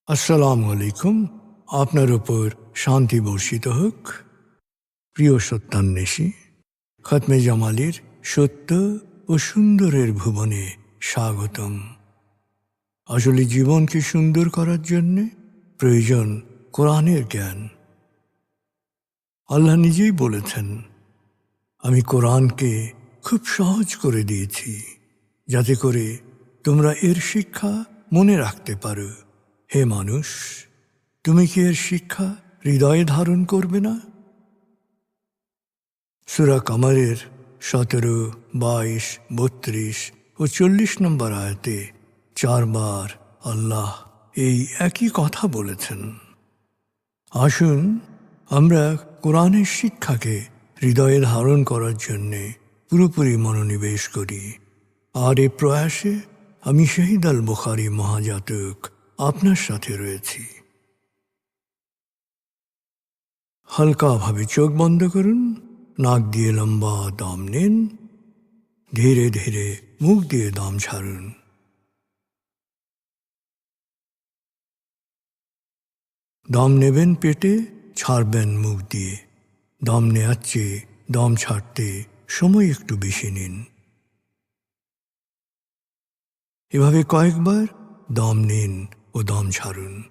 আসসালামু আলাইকুম। আপনার উপর শান্তি বর্ষিত হোক। প্রিয় সত্যান্বেষী, খতমে জামালির সত্য ও সুন্দরের ভুবনে স্বাগতম। আসলে জীবনকে সুন্দর করার জন্য প্রয়োজন কোরআনের জ্ঞান। আল্লাহ নিজেই বলেছেন, আমি কোরআনকে খুব সহজ করে দিয়েছি যাতে করে তোমরা এর শিক্ষা মনে রাখতে পারো। হে মানুষ, তুমি কি এর শিক্ষা হৃদয়ে ধারণ করবে না? সূরা কামারের 17, 22, 32 ও 40 নম্বর আয়াতে 4 বার আল্লাহ এই একই কথা বলেছেন। আসুন আমরা কোরআনের শিক্ষাকে হৃদয়ে ধারণ করার জন্যে পুরোপুরি মনোনিবেশ করি। আর এ প্রয়াসে আমি শহীদ আল বুখারী মহাজাতক আপনার সাথে রয়েছি। হালকাভাবে চোখ বন্ধ করুন, নাক দিয়ে লম্বা দম নিন, ধীরে ধীরে মুখ দিয়ে দম ছাড়ুন। দম নেবেন পেটে, ছাড়বেন মুখ দিয়ে। দম নেওয়ার চেয়ে দম ছাড়তে সময় একটু বেশি নিন। এভাবে কয়েকবার দম নিন ও দম ছাড়ুন।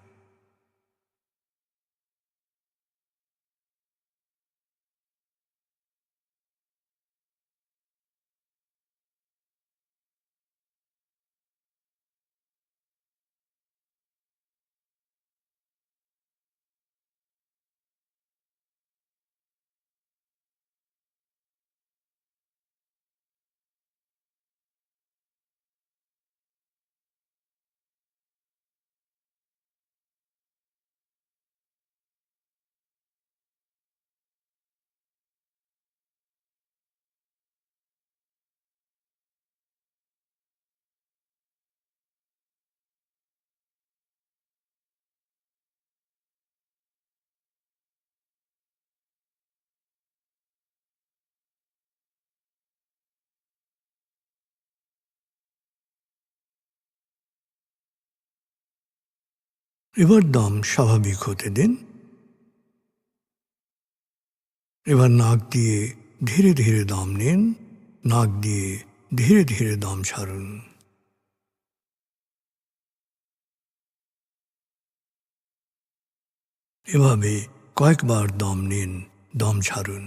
এবার দম স্বাভাবিক হতে দিন। এবার নাক দিয়ে ধীরে ধীরে দম নিন, নাক দিয়ে ধীরে ধীরে দম ছাড়ুন। এভাবে কয়েকবার দম নিন, দম ছাড়ুন।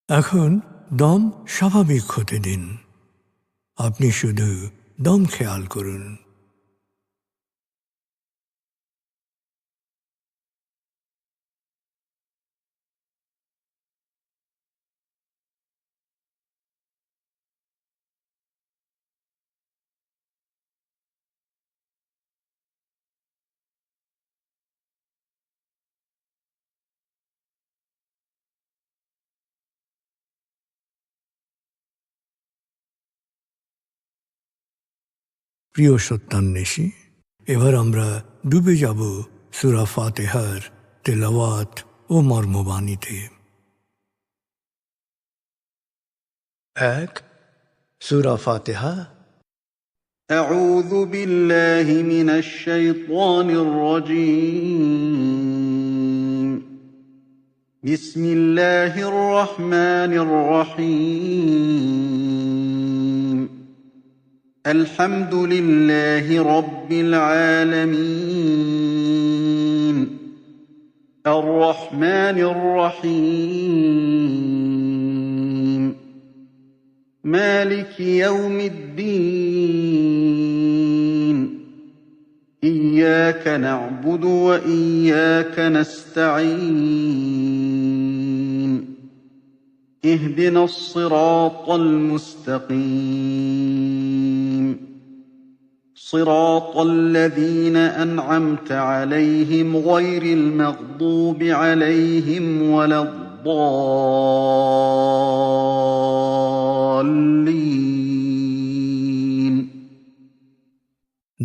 এখন দম স্বাভাবিক হতে দিন। আপনি শুধু দম খেয়াল করুন। প্রিয় সত্যান্বেষী, এবার আমরা ডুবে যাব সূরা ফাতিহার তেলাওয়াত ও মর্মবাণীতে। 1. সূরা ফাতিহা। أعوذ بالله من الشيطان الرجيم. بسم الله الرحمن الرحيم. الحمد لله رب العالمين. الرحمن الرحيم مالك يوم الدين إياك نعبد وإياك نستعين اهدنا الصراط المستقيم صراط الذين أنعمت عليهم غير المغضوب عليهم ولا الضالين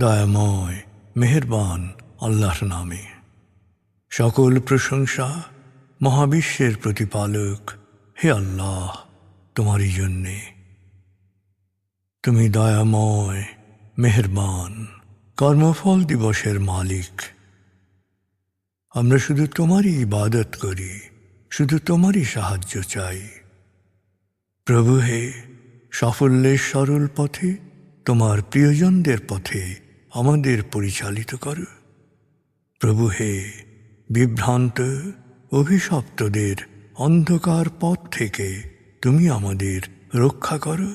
দয়াময় মেহেরবান আল্লাহর নামে। সকল প্রশংসা মহাবিশ্বের প্রতিপালক হে আল্লাহ তোমারই জন্যে। তুমি দয়াময় মেহেরবান কর্মফল দিবসের মালিক। আমরা শুধু তোমারই ইবাদত করি, শুধু তোমারই সাহায্য চাই। প্রভু হে, সাফল্যের সরল পথে তোমার প্রিয়জনদের পথে আমাদের পরিচালিত করো। প্রভু হে, বিভ্রান্ত অভিশপ্তদের অন্ধকার পথ থেকে তুমি আমাদের রক্ষা করো।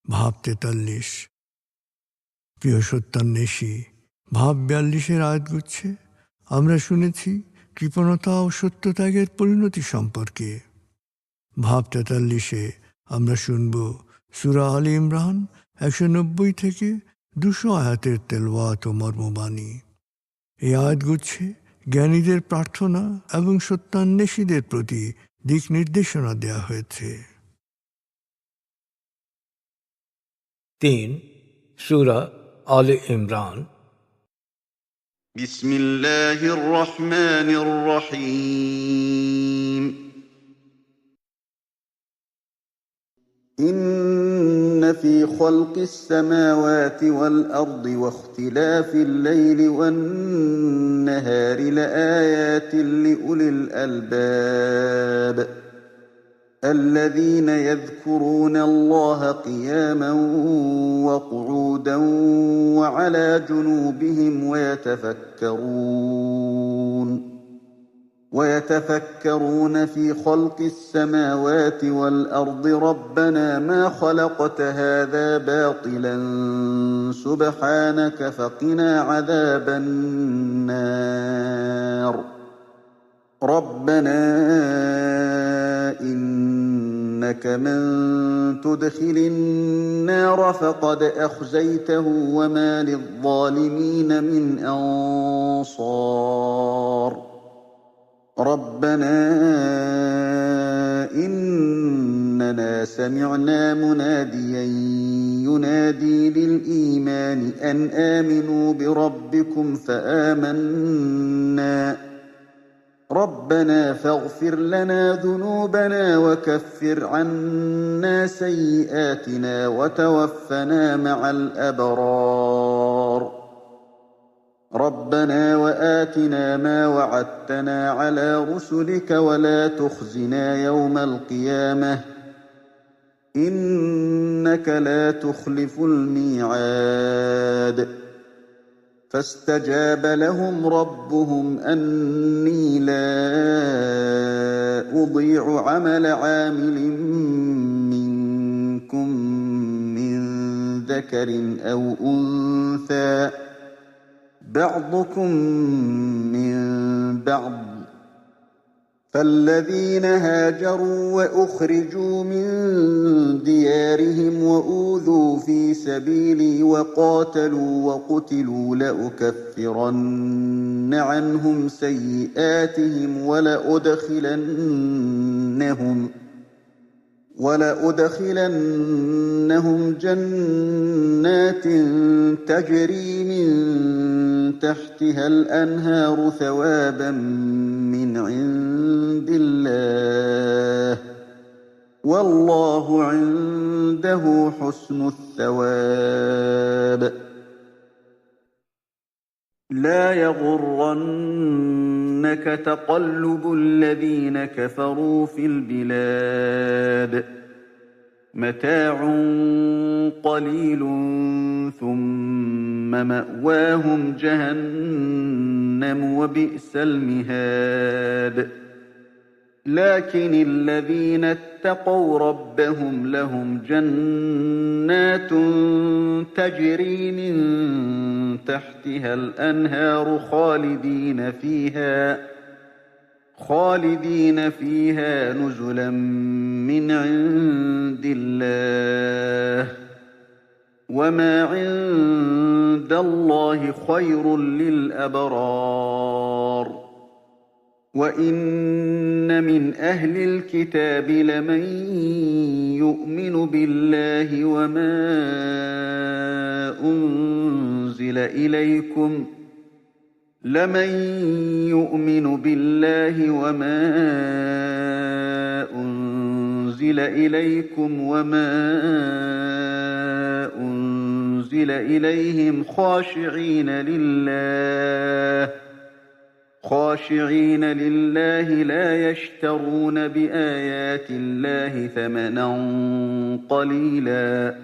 ভাব 43। প্রিয় সত্যান্বেষী, ভাব 42-এর আয়াতগুচ্ছে আমরা শুনেছি কৃপণতা ও সত্যত্যাগের পরিণতি সম্পর্কে। ভাব 43-এ আমরা শুনব সূরা আলে ইমরান 190 থেকে 200 আয়াতের তেলাওয়াত ও মর্মবাণী। এই আয়াতগুচ্ছে জ্ঞানীদের প্রার্থনা এবং সত্যান্বেষীদের প্রতি দিক নির্দেশনা দেয়া হয়েছে। 3 সূরা আলে ইমরান। بسم الله الرحمن الرحيم إن في خلق السماوات والأرض واختلاف الليل والنهار لآيات لأولي الألباب الذين يذكرون الله قياما وقعودا وعلى جنوبهم ويتفكرون في خلق السماوات والأرض ربنا ما خلقت هذا باطلا سبحانك فقنا عذاب النار ربنا إنك من تدخل النار فقد أخزيته وما للظالمين من أنصار ربنا إننا سمعنا مناديا ينادي للإيمان أن آمنوا بربكم فآمنا ربنا فاغفر لنا ذنوبنا وكفر عنا سيئاتنا وتوفنا مع الأبرار ربنا وآتنا ما وعدتنا على رسلك ولا تخزنا يوم القيامة إنك لا تخلف الميعاد فاستجاب لهم ربهم أني لا أضيع عمل عامل منكم من ذكر أو أنثى بعضكم من بعض فالذين هاجروا وأخرجوا من ديارهم وأوذوا في سبيلي وقاتلوا وقتلوا لأكفرن عنهم سيئاتهم ولأدخلنهم جنات تجري من تحتها الأنهار ثوابا من عند الله والله عنده حسن الثواب لا يغرنك تقلب الذين كفروا في البلاد متاع قليل ثم مأواهم جهنم وبئس المهاد لكن الذين اتقوا ربهم لهم جنات تجري من تحتها الأنهار خالدين فيها نزلا من عند الله وما عند الله خير للأبرار وإن من أهل الكتاب لمن يؤمن بالله وما أنزل إليكم وما أنزل إليهم خاشعين لله لا يشترون بآيات الله ثمنا قليلا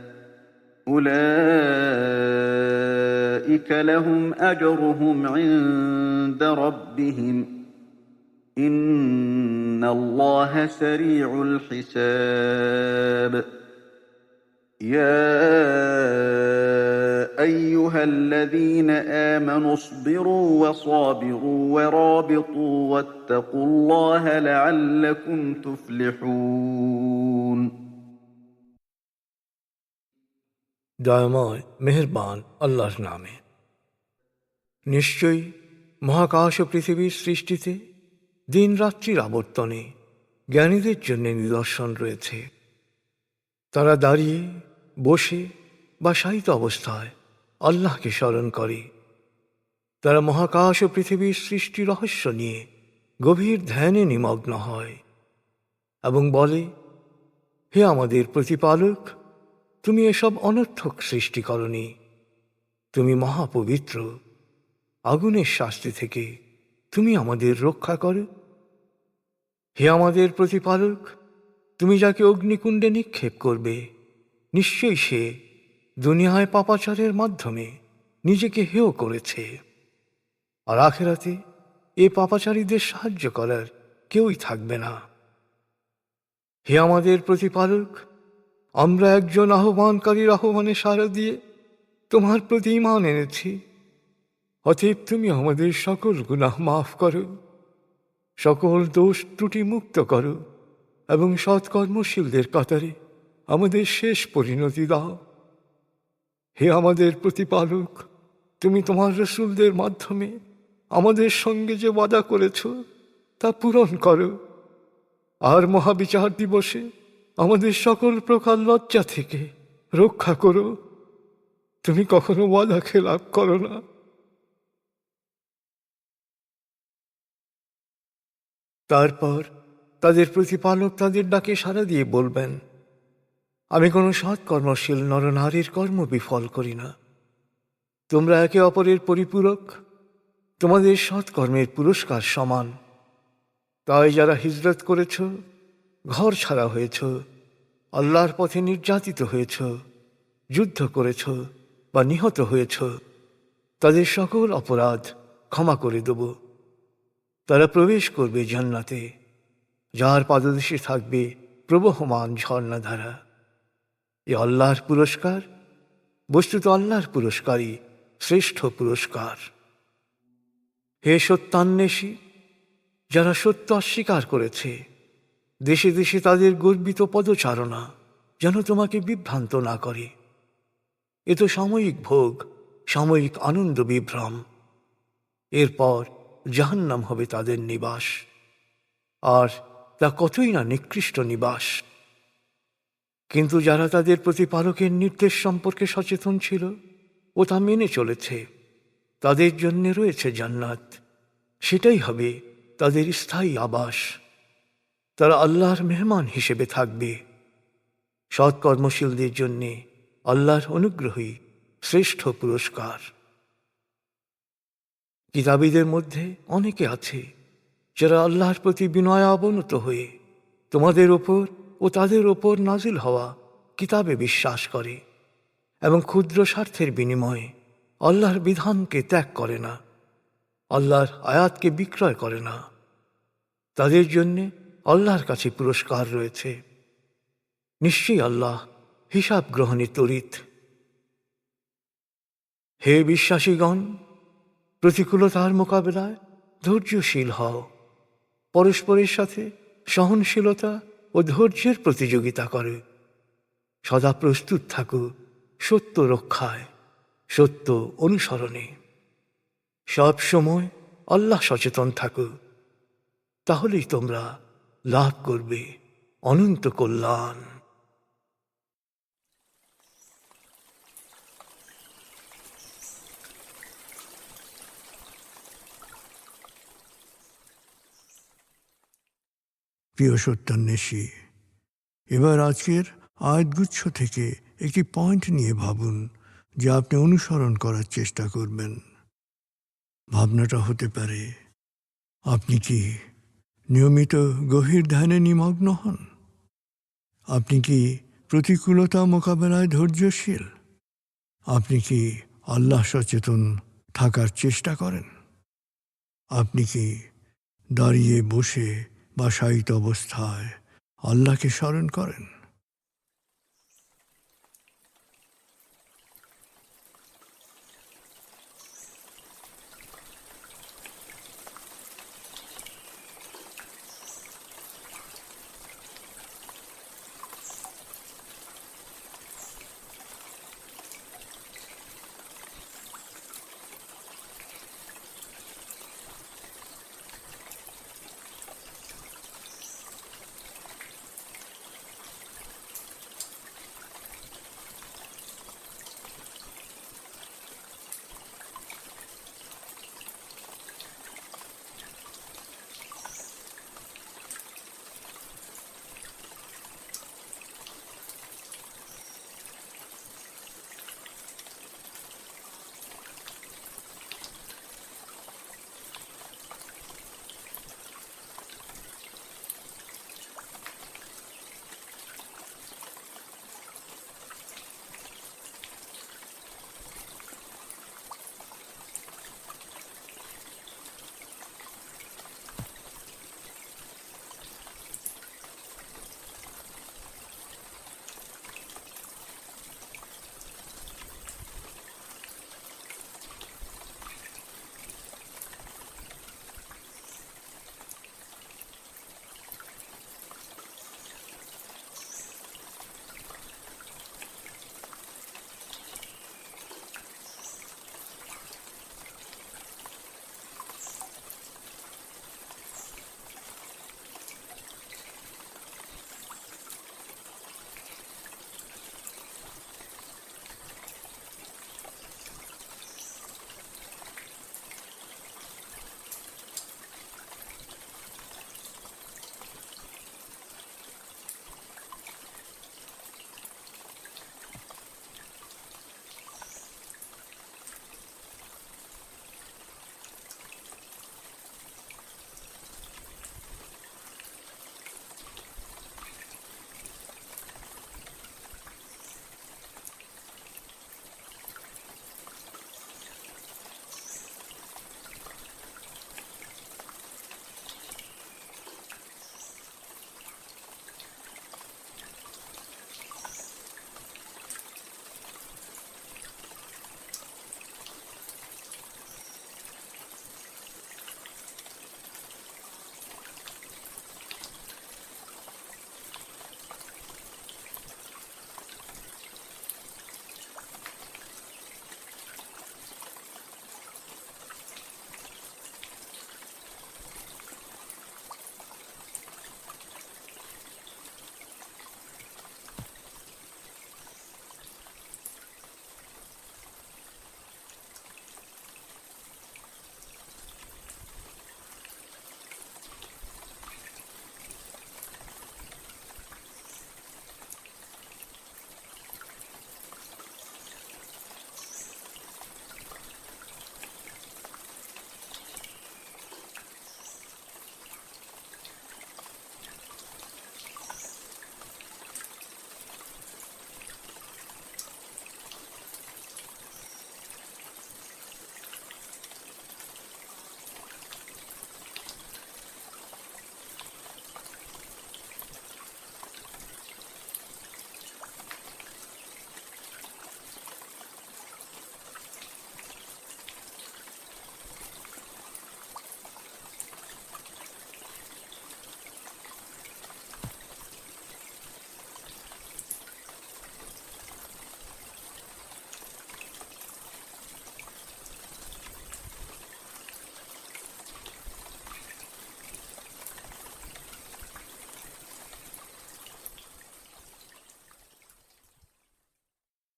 أولئك لهم أجرهم عند ربهم إن الله سريع الحساب يا أيها الذين آمنوا اصبروا وصابروا ورابطوا واتقوا الله لعلكم تفلحون দয়াময় মেহেরবান আল্লাহর নামে। নিশ্চয়ই মহাকাশ ও পৃথিবীর সৃষ্টিতে দিন রাত্রির আবর্তনে জ্ঞানীদের জন্য নিদর্শন রয়েছে। তারা দাঁড়িয়ে, বসে বা শায়িত অবস্থায় আল্লাহকে স্মরণ করে। তারা মহাকাশ ও পৃথিবীর সৃষ্টি রহস্য নিয়ে গভীর ধ্যানে নিমগ্ন হয় এবং বলে, হে আমাদের প্রতিপালক, তুমি এসব অনর্থক সৃষ্টি করনি। তুমি মহাপবিত্র। আগুনের শাস্তি থেকে তুমি আমাদের রক্ষা করো। হে আমাদের প্রতিপালক, তুমি যাকে অগ্নিকুণ্ডে নিক্ষেপ করবে, নিশ্চয়ই সে দুনিয়ায় পাপাচারের মাধ্যমে নিজেকে হেয় করেছে, আর আখেরাতে এ পাপাচারীদের সাহায্য করার কেউই থাকবে না। হে আমাদের প্রতিপালক, আমরা একজন আহ্বানকারীর আহ্বানে সাড়া দিয়ে তোমার প্রতি ঈমান এনেছি। অতএব তুমি আমাদের সকল গুনাহ মাফ করো, সকল দোষ ত্রুটি মুক্ত করো এবং সৎকর্মশীলদের কাতারে আমাদের শেষ পরিণতি দাও। হে আমাদের প্রতিপালক, তুমি তোমার রসূলদের মাধ্যমে আমাদের সঙ্গে যে ওয়াদা করেছ তা পূরণ করো, আর মহাবিচার দিবসে আমাদের সকল প্রকার লজ্জা থেকে রক্ষা করো। তুমি কখনো ওয়াদা খেলাপ করো না। তারপর তাদের প্রতিপালক তাদের ডাকে সাড়া দিয়ে বলবেন, আমি কোনো সৎকর্মশীল নরনারীর কর্ম বিফল করি না। তোমরা একে অপরের পরিপূরক, তোমাদের সৎকর্মের পুরস্কার সমান। তাই যারা হিজরত করেছ, ঘর ছাড়া হয়েছ, আল্লাহর পথে নির্যাতিত হয়েছ, যুদ্ধ করেছ বা নিহত হয়েছ, তাদের সকল অপরাধ ক্ষমা করে দেব। তারা প্রবেশ করবে জান্নাতে, যার পাদদেশে থাকবে প্রবহমান ঝর্ণাধারা। এ আল্লাহর পুরস্কার, বস্তুত আল্লাহর পুরস্কারই শ্রেষ্ঠ পুরস্কার। হে সত্যান্বেষী, যারা সত্য অস্বীকার করেছে, দেশে দেশে তাদের গর্বিত পদচারণা যেন তোমাকে বিভ্রান্ত না করে। এ তো সাময়িক ভোগ, সাময়িক আনন্দ বিভ্রম। এরপর জাহান্নাম হবে তাদের নিবাস, আর তা কতই না নিকৃষ্ট নিবাস। কিন্তু যারা তাদের প্রতিপালকের নির্দেশ সম্পর্কে সচেতন ছিল ও তা মেনে চলেছে, তাদের জন্য রয়েছে জান্নাত। সেটাই হবে তাদের স্থায়ী আবাস। তারা আল্লাহর মেহমান হিসেবে থাকবে। সৎকর্মশীলদের জন্যে আল্লাহর অনুগ্রহই শ্রেষ্ঠ পুরস্কার। কিতাবীদের মধ্যে অনেকে আছে যারা আল্লাহর প্রতি বিনয় অবনত হয়ে তোমাদের ওপর ও তাদের ওপর নাজিল হওয়া কিতাবে বিশ্বাস করে এবং ক্ষুদ্র স্বার্থের বিনিময়ে আল্লাহর বিধানকে ত্যাগ করে না, আল্লাহর আয়াতকে বিক্রয় করে না, তাদের জন্য আল্লাহর কাছে পুরস্কার রয়েছে। নিশ্চয়ই আল্লাহ হিসাব গ্রহণে তড়িৎ। হে বিশ্বাসীগণ, প্রতিকূলতার মোকাবেলায় ধৈর্যশীল হও, পরস্পরের সাথে সহনশীলতা ও ধৈর্যের প্রতিযোগিতা করে সদা প্রস্তুত থাকো সত্য রক্ষায়, সত্য অনুসরণে। সব সময় আল্লাহ সচেতন থাকো, তাহলেই তোমরা লাভ করবে অনন্ত কল্যাণ। প্রিয় সত্যান্বেষী, এবার আজকের আয়াতগুচ্ছ থেকে একটি পয়েন্ট নিয়ে ভাবুন যে আপনি অনুসরণ করার চেষ্টা করবেন। ভাবনাটা হতে পারে, আপনি কি নিয়মিত গভীর ধ্যানে নিমগ্ন হন? আপনি কি প্রতিকূলতা মোকাবেলায় ধৈর্যশীল? আপনি কি আল্লাহ সচেতন থাকার চেষ্টা করেন? আপনি কি দাঁড়িয়ে, বসে বা শায়িত অবস্থায় আল্লাহকে স্মরণ করেন?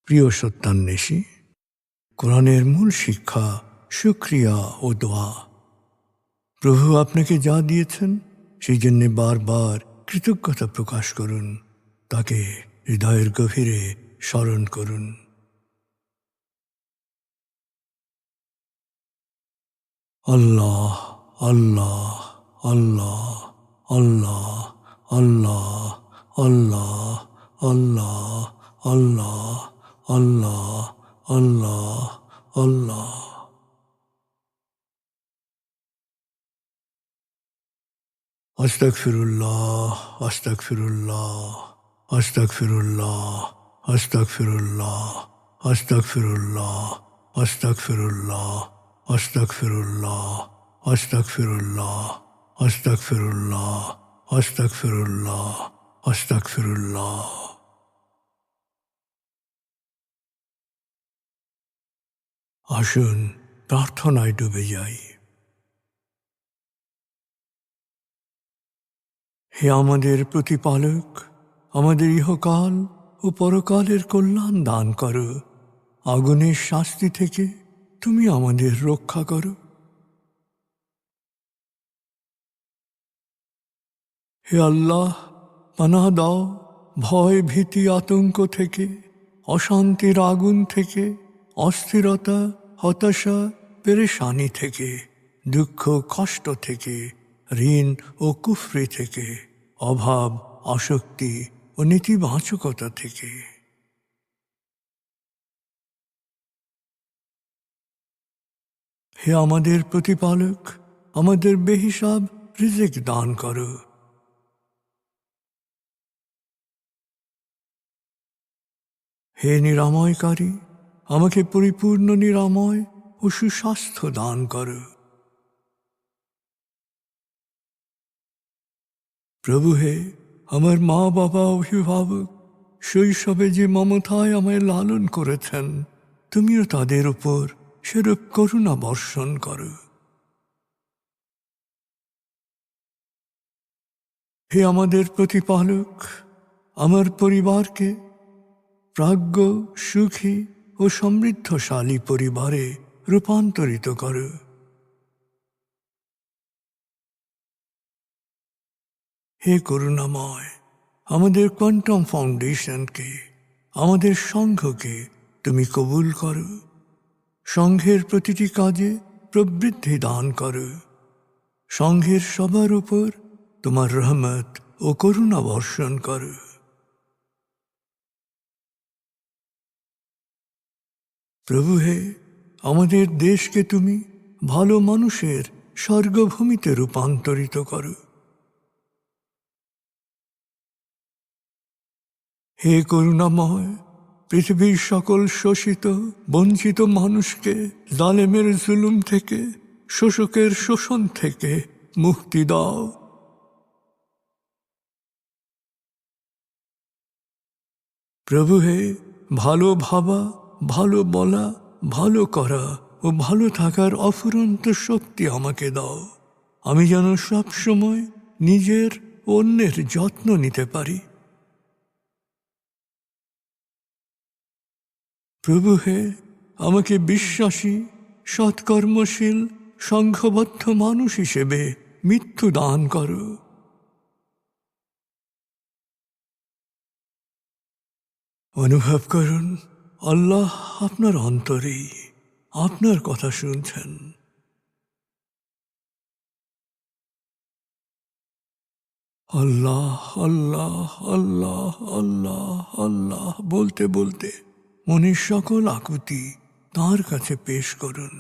প্রিয় সত্যান্বেষী, কোরআনের মূল শিক্ষা শুকরিয়া ও দোয়া। প্রভু আপনাকে যা দিয়েছেন সেই জন্যে বারবার কৃতজ্ঞতা প্রকাশ করুন, তাকে হৃদয়ের গভীরে স্মরণ করুন। আল্লাহ আল্লাহ আল্লাহ আল্লাহ আল্লাহ আল্লাহ আল্লাহ আল্লাহ আল্লাহ আল্লাহ আল্লাহ। আস্তাগফিরুল্লাহ আস্তাগফিরুল্লাহ আস্তাগফিরুল্লাহ আস্তাগফিরুল্লাহ আস্তাগফিরুল্লাহ আস্তাগফিরুল্লাহ আস্তাগফিরুল্লাহ আস্তাগফিরুল্লাহ আস্তাগফিরুল্লাহ আস্তাগফিরুল্লাহ আস্তাগফিরুল্লাহ। আসুন প্রার্থনায় ডুবে যাই। হে আমাদের প্রতিপালক, আমাদের ইহকাল ও পরকালের কল্যাণ দান করো। আগুনের শাস্তি থেকে তুমি আমাদের রক্ষা করো। হে আল্লাহ, পানাহ দাও ভয় ভীতি আতঙ্ক থেকে, অশান্তির আগুন থেকে, অস্থিরতা হতাশা পেরেশানি থেকে, দুঃখ কষ্ট থেকে, ঋণ ও কুফরি থেকে, অভাব আসক্তি ও নেতিবাচকতা থেকে। হে আমাদের প্রতিপালক, আমাদের বেহিসাব রিজিক দান করো। হে নিরাময়কারী, আমাকে পরিপূর্ণ নিরাময় ও সুস্বাস্থ্য দান করো। প্রভু হে, আমার মা বাবা অভিভাবক শৈশবে যে মমতায় আমায় লালন করেছেন, তুমিও তাদের উপর সেরূপ করুণা বর্ষণ করো। হে আমাদের প্রতিপালক, আমার পরিবারকে প্রাজ্ঞ সুখী ও সমৃদ্ধশালী পরিবারে রূপান্তরিত করো। হে করুণাময়, আমাদের কোয়ান্টাম ফাউন্ডেশনকে, আমাদের সংঘকে তুমি কবুল করো। সংঘের প্রতিটি কাজে প্রবৃদ্ধি দান করো। সংঘের সবার উপর তোমার রহমত ও করুণা বর্ষণ করো। প্রভু হে, আমাদের দেশকে তুমি ভালো মানুষের স্বর্গভূমিতে রূপান্তরিত করো। হে করুণাময়, পৃথিবীর সকল শোষিত বঞ্চিত মানুষকে জালেমের জুলুম থেকে, শোষকের শোষণ থেকে মুক্তি দাও। প্রভু হে, ভালো ভাবা, ভালো বলা, ভালো করা ও ভালো থাকার অফুরন্ত শক্তি আমাকে দাও। আমি যেন সব সময় নিজের ও অন্যের যত্ন নিতে পারি। প্রভু হে, আমাকে বিশ্বাসী সৎকর্মশীল সংঘবদ্ধ মানুষ হিসেবে মৃত্যু দান করো। অনুভব করুন, আল্লাহ আপনার অন্তরেই আপনার কথা শুনছেন। আল্লাহ আল্লাহ আল্লাহ আল্লাহ আল্লাহ বলতে বলতে মনের সকল আকুতি তাঁর কাছে পেশ করুন।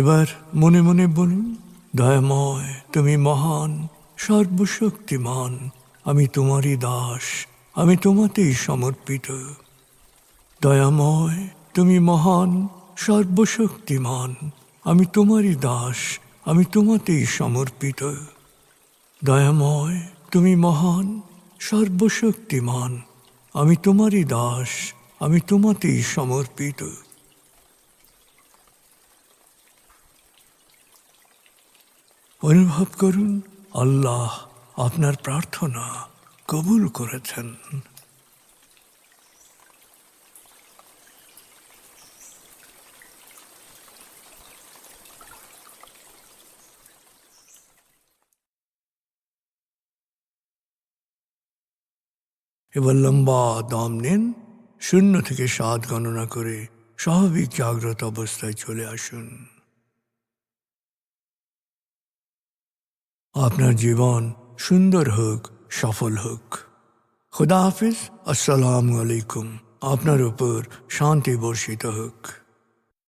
এবার মনে মনে বলুন, দয়াময় তুমি মহান, সর্বশক্তিমান, আমি তোমারই দাস, আমি তোমাতেই সমর্পিত। দয়াময় তুমি মহান, সর্বশক্তিমান, আমি তোমারই দাস, আমি তোমাতেই সমর্পিত। দয়াময় তুমি মহান, সর্বশক্তিমান, আমি তোমারই দাস, আমি তোমাতেই সমর্পিত। অনুভব করুন আল্লাহ আপনার প্রার্থনা কবুল করেছেন। এবার লম্বা দম নিন, 0 থেকে 7 গণনা করে স্বাভাবিক জাগ্রত অবস্থায় চলে আসুন। আপনার জীবন সুন্দর হোক, সফল হোক। খুদা হাফিজ। আসসালামু আলাইকুম। আপনার উপর শান্তি বর্ষিত হোক।